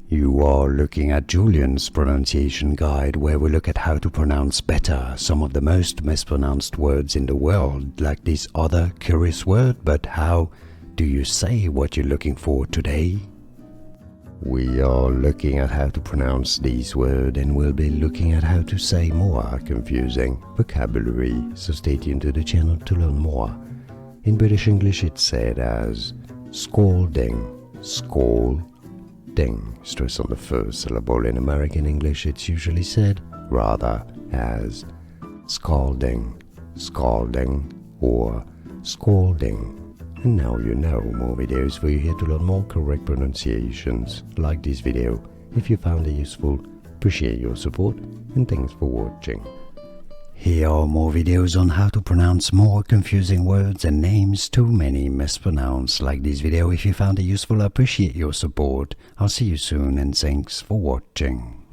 You are looking at Julian's pronunciation guide, where we look at how to pronounce better some of the most mispronounced words in the world, like this other curious word. But how do you say what you're looking for today? We are looking at how to pronounce these words, and we'll be looking at how to say more confusing vocabulary, so stay tuned to the channel to learn more. In British English it's said as scalding, scalding, stress on the first syllable. In American English it's usually said rather as scalding, scalding, or scalding. And now you know. More videos for you here to learn more correct pronunciations. Like this video if you found it useful, appreciate your support, and thanks for watching. Here are more videos on how to pronounce more confusing words and names too many mispronounced. Like this video if you found it useful, appreciate your support. I'll see you soon, and thanks for watching.